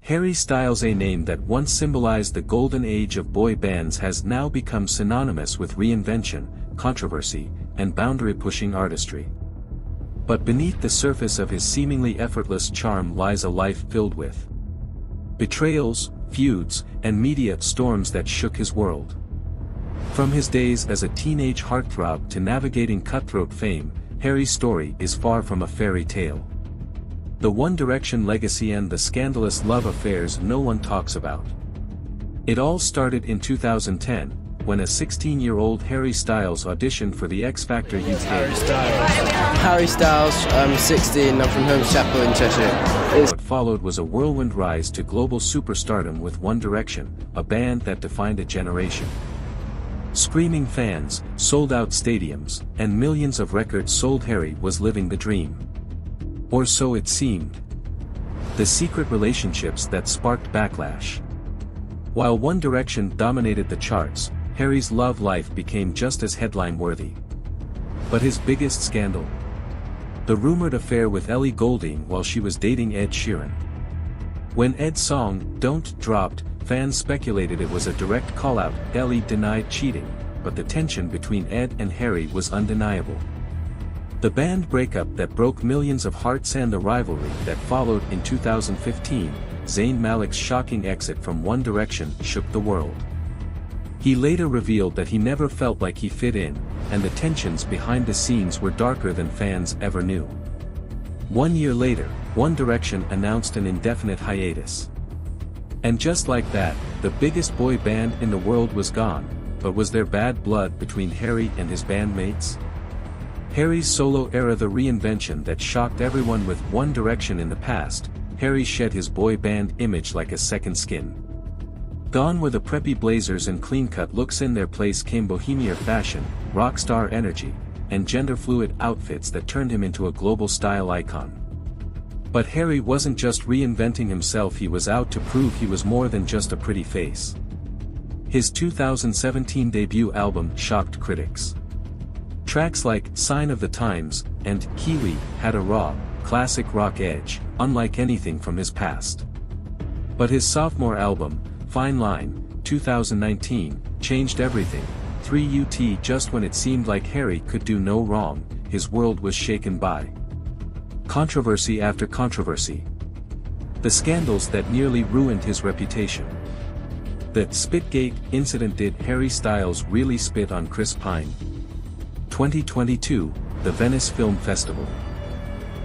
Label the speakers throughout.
Speaker 1: Harry Styles, a name that once symbolized the golden age of boy bands, has now become synonymous with reinvention, controversy, and boundary-pushing artistry. But beneath the surface of his seemingly effortless charm lies a life filled with betrayals, feuds, and media storms that shook his world. From his days as a teenage heartthrob to navigating cutthroat fame, Harry's story is far from a fairy tale. The One Direction legacy and the scandalous love affairs no one talks about. It all started in 2010, when a 16-year-old Harry Styles auditioned for the X Factor UK.
Speaker 2: Harry Styles, I'm 16, I'm from Holmes Chapel in Cheshire.
Speaker 1: What followed was a whirlwind rise to global superstardom with One Direction, a band that defined a generation. Screaming fans, sold-out stadiums, and millions of records sold. Harry was living the dream. Or so it seemed. The secret relationships that sparked backlash. While One Direction dominated the charts, Harry's love life became just as headline-worthy. But his biggest scandal? The rumored affair with Ellie Goulding while she was dating Ed Sheeran. When Ed's song, Don't, dropped, fans speculated it was a direct call-out. Ellie denied cheating, but the tension between Ed and Harry was undeniable. The band breakup that broke millions of hearts and the rivalry that followed in 2015, Zayn Malik's shocking exit from One Direction shook the world. He later revealed that he never felt like he fit in, and the tensions behind the scenes were darker than fans ever knew. 1 year later, One Direction announced an indefinite hiatus. And just like that, the biggest boy band in the world was gone, but was there bad blood between Harry and his bandmates? Harry's solo era, the reinvention that shocked everyone with One Direction in the past, Harry shed his boy band image like a second skin. Gone were the preppy blazers and clean-cut looks. In their place came bohemian fashion, rock star energy, and gender-fluid outfits that turned him into a global style icon. But Harry wasn't just reinventing himself, he was out to prove he was more than just a pretty face. His 2017 debut album shocked critics. Tracks like Sign of the Times and Kiwi had a raw, classic rock edge, unlike anything from his past. But his sophomore album, Fine Line, 2019, changed everything. 3UT. Just when it seemed like Harry could do no wrong, his world was shaken by controversy after controversy. The scandals that nearly ruined his reputation. The Spitgate incident. Did Harry Styles really spit on Chris Pine? 2022, the Venice Film Festival.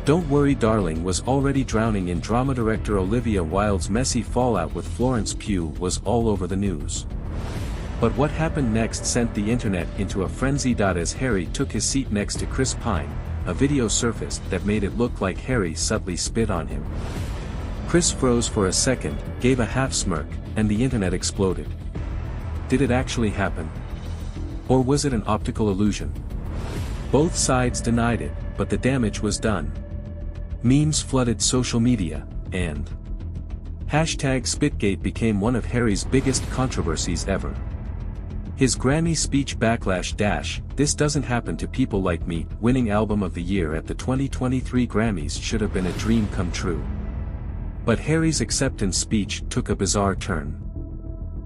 Speaker 1: Don't Worry Darling was already drowning in drama. Director Olivia Wilde's messy fallout with Florence Pugh was all over the news. But what happened next sent the internet into a frenzy. As Harry took his seat next to Chris Pine, a video surfaced that made it look like Harry subtly spit on him. Chris froze for a second, gave a half smirk, and the internet exploded. Did it actually happen? Or was it an optical illusion? Both sides denied it, but the damage was done. Memes flooded social media, and #Spitgate became one of Harry's biggest controversies ever. His Grammy speech backlash. This doesn't happen to people like me. Winning Album of the Year at the 2023 Grammys should have been a dream come true. But Harry's acceptance speech took a bizarre turn.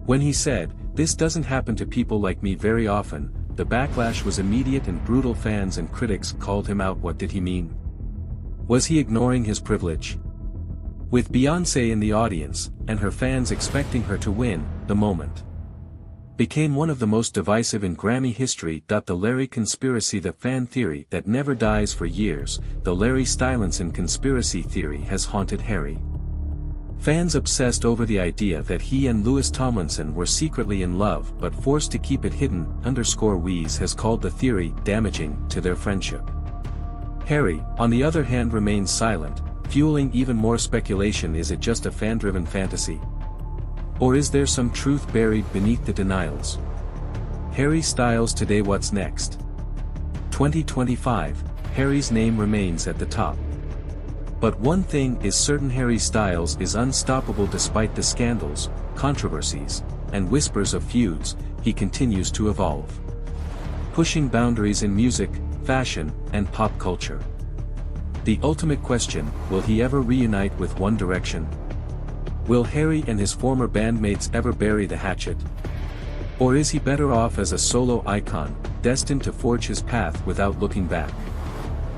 Speaker 1: When he said, "This doesn't happen to people like me very often," the backlash was immediate and brutal. Fans and critics called him out. What did he mean? Was he ignoring his privilege? With Beyoncé in the audience, and her fans expecting her to win, the moment became one of the most divisive in Grammy history. The Larry conspiracy. The fan theory that never dies. For years, the Larry Stylinson conspiracy theory has haunted Harry. Fans obsessed over the idea that he and Louis Tomlinson were secretly in love but forced to keep it hidden. Weeze has called the theory damaging to their friendship. Harry, on the other hand, remains silent, fueling even more speculation. Is it just a fan-driven fantasy? Or is there some truth buried beneath the denials? Harry Styles today. What's next? 2025, Harry's name remains at the top. But one thing is certain: Harry Styles is unstoppable. Despite the scandals, controversies, and whispers of feuds, he continues to evolve. Pushing boundaries in music, fashion, and pop culture. The ultimate question: will he ever reunite with One Direction? Will Harry and his former bandmates ever bury the hatchet? Or is he better off as a solo icon, destined to forge his path without looking back?